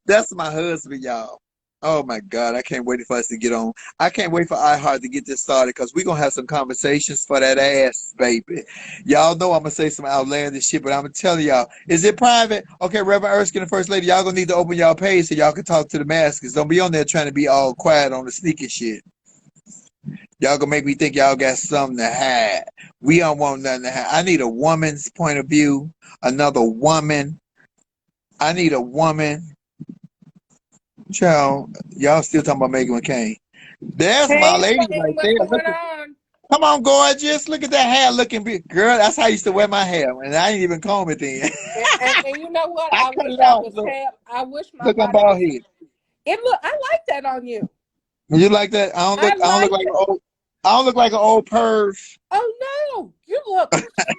That's my husband, y'all. Oh my God, I can't wait for us to get on. I can't wait for iHeart to get this started, because we're going to have some conversations for that ass, baby. Y'all know I'm going to say some outlandish shit, but I'm going to tell y'all. Is it private? Okay, Reverend Erskine and First Lady, y'all going to need to open y'all page so y'all can talk to the masses. Don't be on there trying to be all quiet on the sneaky shit. Y'all going to make me think y'all got something to hide. We don't want nothing to hide. I need a woman's point of view, another woman. I need a woman. Child, y'all still talking about Megan McCain. There's my Hey, lady Elaine, right what's there. going on? Come on, gorgeous. Look at that hair looking big. Girl, that's how I used to wear my hair. And I ain't even comb it then. And you know what? I I cut wish it I off. was Look, hair. I wish my look, I'm body bald was. head. I like that on you. You like that? I I don't look like like it. an old. I don't look like an old perv. Oh no, you look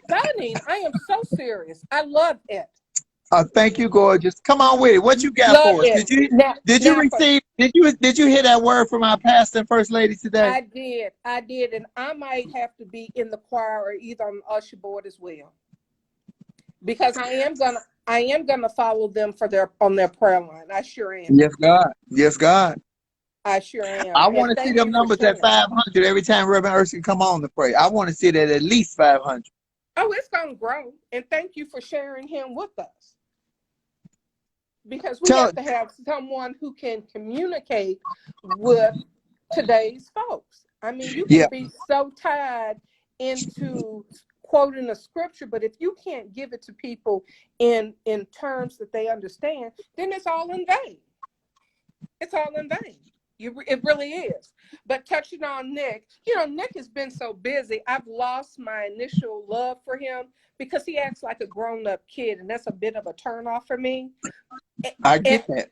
stunning. I am so serious. I love it. Thank you, gorgeous. Come on with it. What you got Love for us? it. Now for Did you hear that word from our pastor and first lady today? I did, and I might have to be in the choir or either on the usher board as well, because I am gonna follow them on their prayer line. I sure am. Yes, God. Yes, God. I sure am. I And want to see thank them you for numbers at sharing. 500 every time Reverend Ursula come on to pray. I want to see that at least 500. Oh, it's gonna grow. And thank you for sharing him with us. Because we Tell have to have someone who can communicate with today's folks. I mean, you yeah, can be so tied into quoting a scripture, but if you can't give it to people in terms that they understand, then it's all in vain. It's all in vain. It really is. But touching on Nick, Nick has been so busy. I've lost my initial love for him because he acts like a grown-up kid, and that's a bit of a turnoff for me. I And, get that.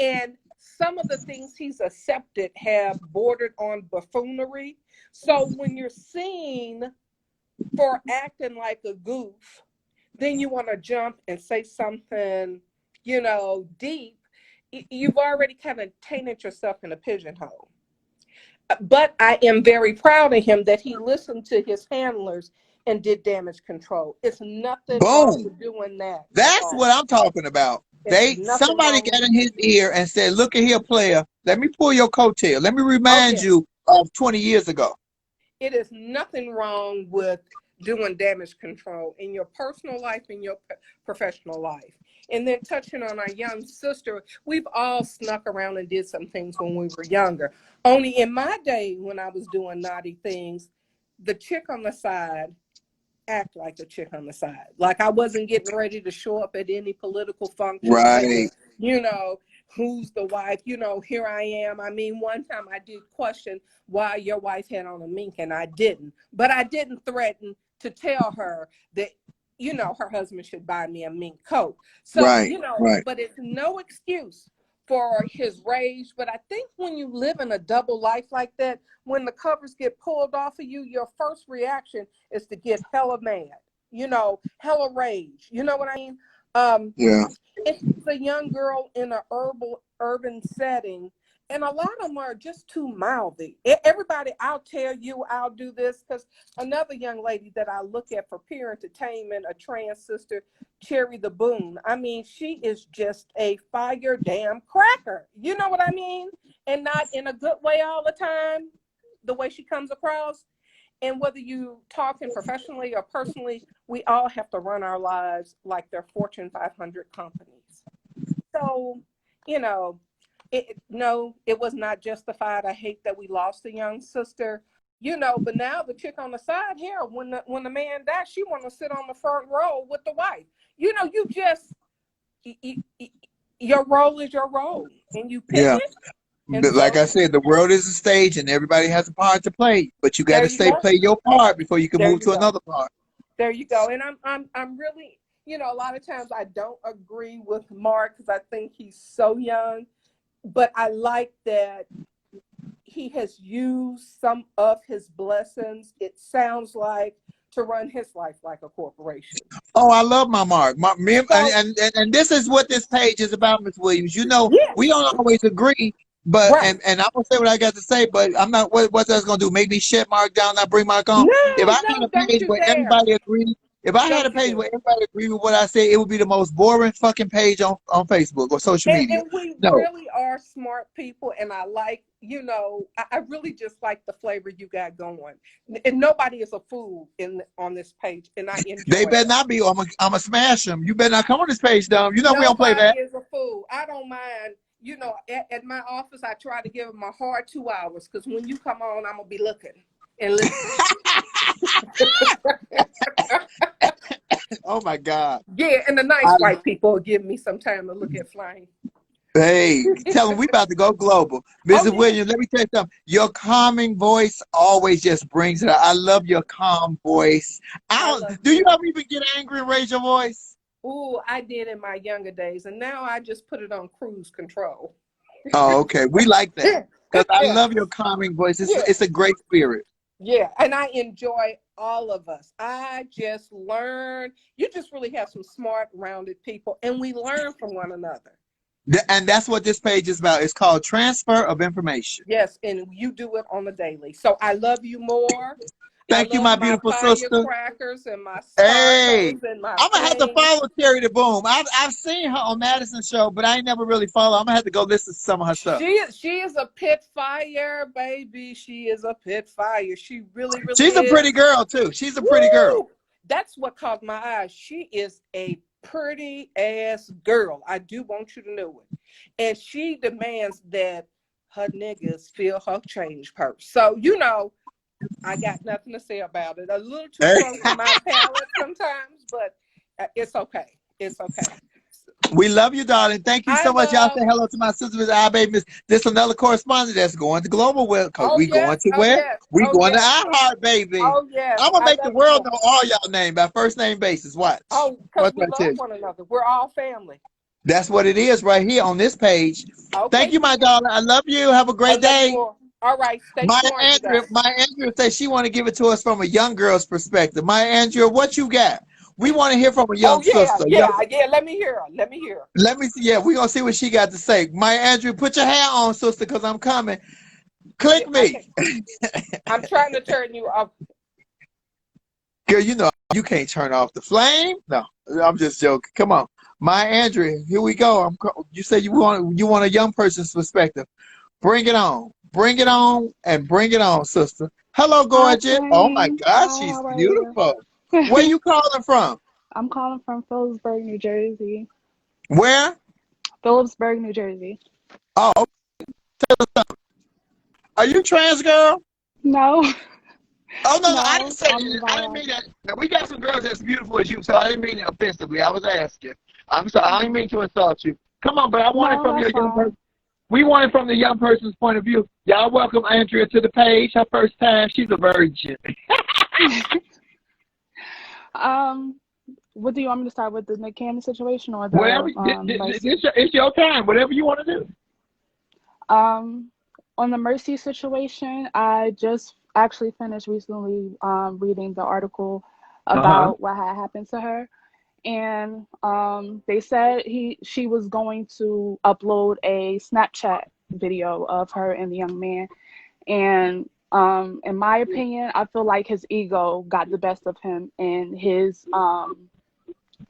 and some of the things he's accepted have bordered on buffoonery. So when you're seen for acting like a goof, then you want to jump and say something, deep. You've already kind of tainted yourself in a pigeonhole. But I am very proud of him that he listened to his handlers and did damage control. It's nothing wrong Boom. with doing that at That's all. what I'm talking about. It's nothing Somebody wrong got with in his ear and said, "Look at here, player. Let me pull your coattail. Let me Oh, remind yeah. you of 20 years ago." It is nothing wrong with doing damage control in your personal life, in your professional life. And then touching on our young sister, we've all snuck around and did some things when we were younger. Only in my day, when I was doing naughty things, the chick on the side act like a chick on the side. Like I wasn't getting ready to show up at any political function saying, Right. who's the wife? Here I am. I mean, one time I did question why your wife had on a mink and I didn't. But I didn't threaten to tell her that, her husband should buy me a mink coat. So, Right. Right. but it's no excuse for his rage. But I think when you live in a double life like that, when the covers get pulled off of you, your first reaction is to get hella mad, hella rage. You know what I mean? Yeah. It's a young girl in an urban setting, and a lot of them are just too mouthy. Everybody, I'll tell you, I'll do this, because another young lady that I look at for peer entertainment, a trans sister, Cherry the Boon. I mean, she is just a fire damn cracker. You know what I mean? And not in a good way all the time, the way she comes across. And whether you talking professionally or personally, we all have to run our lives like they're Fortune 500 companies. So, it was not justified. I hate that we lost a young sister, but now the chick on the side here, when the man dies, she want to sit on the front row with the wife. You just, your role is your role, and you pick Yeah. it. And But like so I said, the world is a stage and everybody has a part to play. But you got there to you go. play your part before you can There move you to go. another part. There you go. And I'm really, a lot of times I don't agree with Mark because I think he's so young, but I like that he has used some of his blessings, it sounds like, to run his life like a corporation. Oh, I love my Mark. So, And this is what this page is about, Miss Williams. yes, We don't always agree, but right. and I'm gonna say what I got to say, but I'm not. What that's gonna do? Make me shut Mark down? Not bring Mark on? If I No, had a don't page you where dare. everybody agreed, if I had a Don't you page dare. where everybody agreed with what I said, it would be the most boring fucking page on Facebook or social media. And we No, really are smart people, and I like, I really just like the flavor you got going. And nobody is a fool on this page, and I they enjoy better that. not be. Or I'm gonna smash them. You better not come on this page, dumb. You know we don't play Nobody that. is a fool. I don't mind. At my office, I try to give them a hard 2 hours because when you come on, I'm gonna be looking and listening. Oh my God. Yeah, and the nice I, white people will give me some time to look at flying. Hey, tell them we about to go global. Oh, Mrs. yeah. Williams, let me tell you something. Your calming voice always just brings it out. I love your calm voice. I love Do you you. ever even get angry and raise your voice? Ooh, I did in my younger days, and now I just put it on cruise control. Oh, okay. We like that. Because I Yeah, love your calming voice. yeah, It's a great spirit. yeah. And I enjoy all of us. I just learn. You just really have some smart, rounded people, and we learn from one another. And that's what this page is about. It's called Transfer of Information. Yes, and you do it on the daily. So I love you more. I Thank you, love my my beautiful sister. firecrackers and my Hey, sparkles and my I'm gonna have to flames. follow Terry the Boom. I've seen her on Madison show, but I ain't never really follow. I'm gonna have to go listen to some of her stuff. She is a pit fire, baby. She is a pit fire. She really, really She's a is. pretty girl too. She's a pretty girl. Woo! That's what caught my eye. She is a pretty ass girl. I do want you to know it. And she demands that her niggas fill her change purse. So, I got nothing to say about it. A little too Hey. strong for my palate sometimes, but it's okay. It's okay. We love you, darling. Thank you so much. Y'all say hello to my sister, Miss I Baby. This is another correspondent that's going to Global Well, because Oh, we yes. going to Oh, where? yes. We Oh, going to yes. iHeart, baby. Oh, yes. I'm gonna I make the love world you. know all y'all name by first name basis. Watch. Oh, because What we I tell love you. one another. We're all family. That's what it is right here on this page. Okay. Thank you, my darling. I love you. Have a I great love you day. more. All right. Stay My smart today. Andrea says she want to give it to us from a young girl's perspective. My Andrea, what you got? We want to hear from a young Oh, yeah. sister. Yeah. Let me hear her. Let me hear her. Let me see. Yeah, we're gonna see what she got to say. My Andrea, put your hair on, sister, because I'm coming. Click me. I'm trying to turn you off. Girl, you know you can't turn off the flame. No, I'm just joking. Come on. My Andrea, here we go. You said you want a young person's perspective. Bring it on. Bring it on and bring it on, sister. Hello, gorgeous. Oh my Hi, God, she's how are you? beautiful. Where you calling from? I'm calling from Phillipsburg, New Jersey. Where? Phillipsburg, New Jersey. Oh, are you trans, girl? No, Oh no, no, I didn't say I'm that. I didn't bi. mean that. Now, we got some girls that's beautiful as you, so I didn't mean it offensively. I was asking. I'm sorry. I didn't mean to insult you. Come on, but I want it No, from your that's young person. fine. We want it from the young person's point of view. Y'all welcome Andrea to the page. Her first time. She's a virgin. What do you want me to start with, the Nick Cannon situation or Whatever. the Mercy? It's your time. Whatever you want to do. On the Mercy situation, I just actually finished recently reading the article about what had happened to her. And they said she was going to upload a Snapchat video of her and the young man. And in my opinion, I feel like his ego got the best of him, and his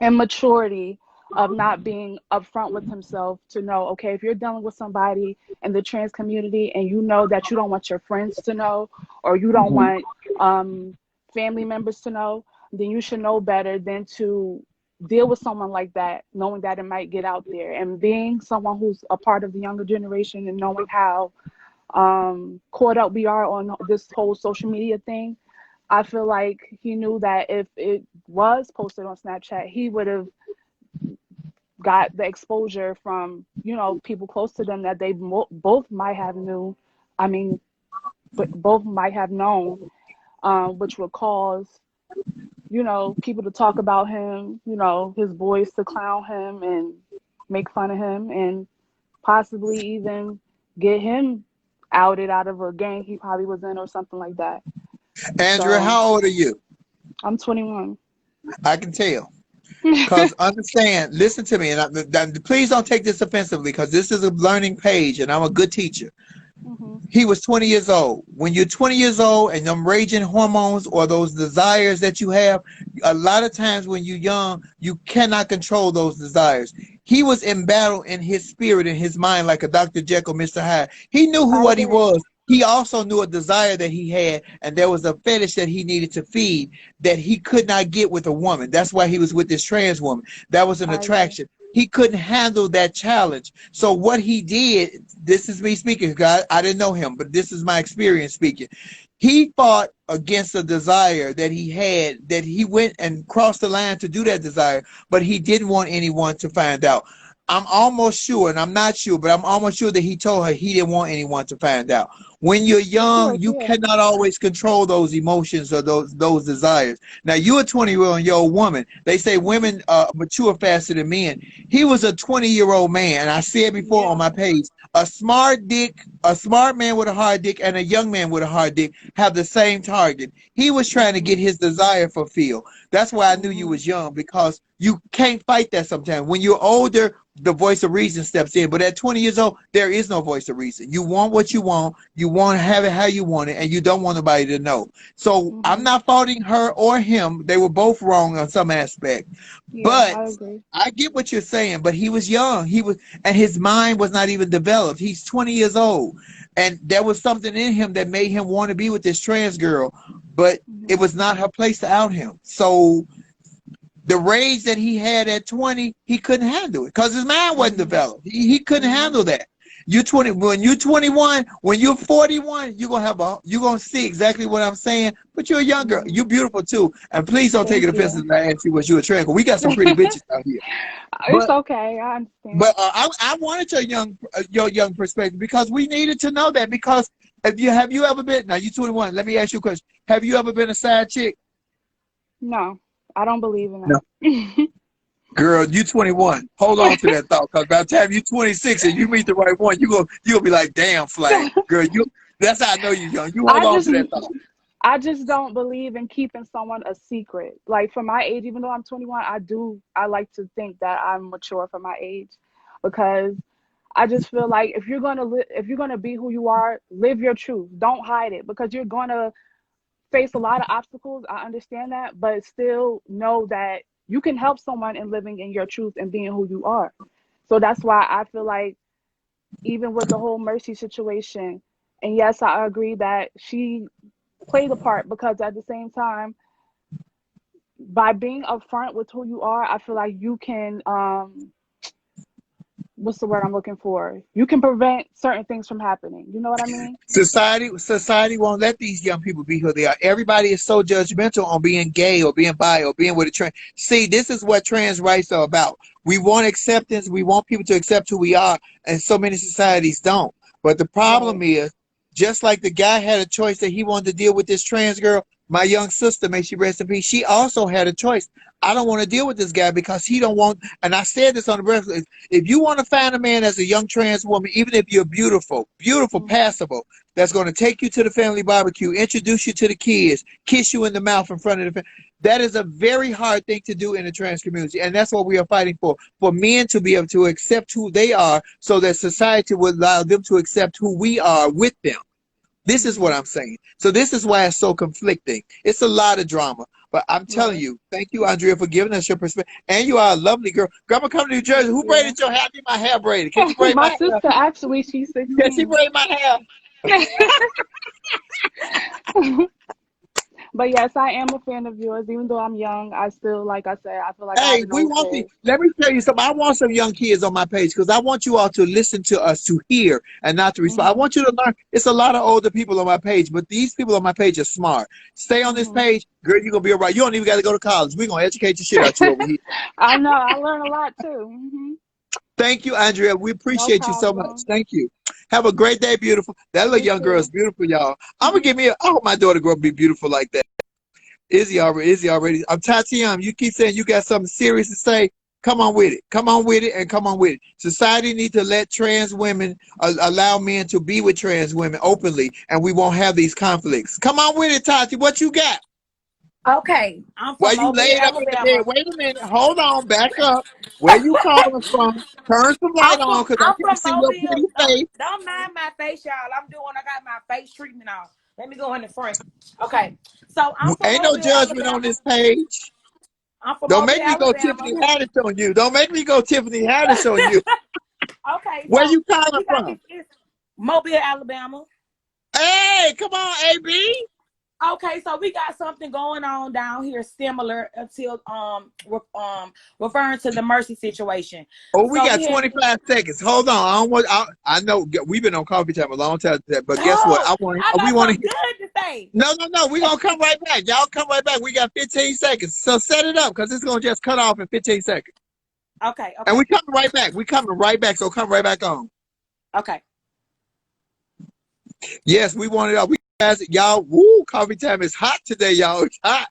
immaturity of not being upfront with himself to know, okay, if you're dealing with somebody in the trans community and you know that you don't want your friends to know, or you don't want family members to know, then you should know better than to deal with someone like that, knowing that it might get out there. And being someone who's a part of the younger generation and knowing how caught up we are on this whole social media thing, I feel like he knew that if it was posted on Snapchat, he would have got the exposure from, people close to them that they both might have both might have known, which would cause, people to talk about him, his boys to clown him and make fun of him, and possibly even get him outed out of a gang he probably was in or something like that. Andrea, So, how old are you? I'm 21. I can tell. Because understand, listen to me, and please don't take this offensively, because this is a learning page, and I'm a good teacher. He was 20 years old. When you're 20 years old and them raging hormones or those desires that you have, a lot of times when you're young, you cannot control those desires. He was in battle in his spirit, in his mind, like a Dr. Jekyll, Mr. Hyde. He knew what he was. He also knew a desire that he had, and there was a fetish that he needed to feed that he could not get with a woman. That's why he was with this trans woman. That was an attraction. He couldn't handle that challenge. So what he did, this is me speaking, God, I didn't know him, but this is my experience speaking. He fought against a desire that he had, that he went and crossed the line to do that desire, but he didn't want anyone to find out. I'm almost sure, and I'm not sure, but I'm almost sure that he told her he didn't want anyone to find out. When you're Of young, course, you yeah. cannot always control those emotions or those desires. Now, you're a 20-year-old woman. They say women mature faster than men. He was a 20-year-old man, and I said before on Yeah. my page, a smart man with a hard dick, and a young man with a hard dick have the same target. He was trying to get his desire fulfilled. That's why I knew you was young, because you can't fight that sometimes. When you're older, the voice of reason steps in. But at 20 years old, there is no voice of reason. You want what you want to have it how you want it, and you don't want nobody to know. So I'm not faulting her or him. They were both wrong on some aspect. Yeah, But I agree. I get what you're saying, but he was young. And his mind was not even developed. He's 20 years old. And there was something in him that made him want to be with this trans girl, but it was not her place to out him. So the rage that he had at 20, he couldn't handle it because his mind wasn't developed. He couldn't handle that. You're 20. When you're 21, when you're 41, you're gonna see exactly what I'm saying. But you're a young girl. You're beautiful too. And please don't take it Thank you. offensive that I asked you was you a trans. We got some pretty bitches out here. It's But okay. I understand. but I wanted your young perspective, because we needed to know that. Because have you ever been, now you're 21, let me ask you a question. Have you ever been a side chick? No, I don't believe in that. No. Girl, you 21. Hold on to that thought, because by the time you're 26 and you meet the right one, you're gonna be like, damn, Flag. Girl, that's how I know you're young. You hold on to that thought. I just don't believe in keeping someone a secret. Like for my age, even though I'm 21, I like to think that I'm mature for my age, because I just feel like if you're gonna be who you are, live your truth. Don't hide it, because you're gonna face a lot of obstacles. I understand that, but still know that you can help someone in living in your truth and being who you are. So that's why I feel like even with the whole Mercy situation, and yes, I agree that she played a part, because at the same time, by being upfront with who you are, I feel like you can what's the word I'm looking for? You can prevent certain things from happening. You know what I mean? Society won't let these young people be who they are. Everybody is so judgmental on being gay or being bi or being with a trans. See, this is what trans rights are about. We want acceptance. We want people to accept who we are, and so many societies don't. But the problem is, just like the guy had a choice that he wanted to deal with this trans girl, my young sister, may she rest in peace, she also had a choice. I don't want to deal with this guy because he don't want, and I said this on the breakfast, if you want to find a man as a young trans woman, even if you're beautiful, passable, that's going to take you to the family barbecue, introduce you to the kids, kiss you in the mouth in front of the family, that is a very hard thing to do in the trans community. And that's what we are fighting for men to be able to accept who they are, so that society will allow them to accept who we are with them. This is what I'm saying. So this is why it's so conflicting. It's a lot of drama. But I'm telling you, thank you, Andrea, for giving us your perspective. And you are a lovely girl. Grandma, come to New Jersey. Who braided your hair? I need my hair braided. Can you braid my My sister, hair? actually, she's 16. Can she braid my hair? But yes, I am a fan of yours. Even though I'm young, I still, like I said, I feel like I Hey, have an we old want head. let me tell you something. I want some young kids on my page, because I want you all to listen to us, to hear and not to respond. I want you to learn. It's a lot of older people on my page, but these people on my page are smart. Stay on this page, girl, you're going to be all right. You don't even got to go to college. We're going to educate the shit out you over here. I know. I learn a lot too. Thank you, Andrea. We No appreciate you so much. problem. Thank you. Have a great day, beautiful. That little You young girl is too. beautiful, y'all. I'm going to give me I hope my daughter grow up be beautiful like that. Izzy already. I'm Tatiana. You keep saying you got something serious to say. Come on with it. Come on with it, and come on with it. Society needs to let trans women allow men to be with trans women openly, and we won't have these conflicts. Come on with it, Tati. What you got? Okay, I'm Why from you Mobile, laid up in the bed? Alabama. Wait a minute. Hold on. Back up. Where you calling from? Turn some light on, because I I'm can't from see your Mobile. pretty face. Don't mind my face, y'all. I got my face treatment on. Let me go in the front. Okay, so I'm from Ain't no Mobile, judgment on Alabama. this page. I'm from Don't Mobile, make me go Alabama. Tiffany Haddish on you. Don't make me go Tiffany Haddish on you. Okay, Where so you calling we got from? this Mobile, Alabama. Hey, come on, AB. Okay, so we got something going on down here similar until referring to the Mercy situation. Oh, we So got we had 25 seconds. Hold on. I don't want. I know we've been on coffee time a long time, but guess what? I We got want to something hear. good to say. No. We're gonna come right back. Y'all come right back. We got 15 seconds. So set it up, because it's gonna just cut off in 15 seconds. Okay. And we coming right back. We coming right back. So come right back on. Okay. Yes, we want it all. We guys, y'all. Woo! Coffee time is hot today, y'all. It's hot.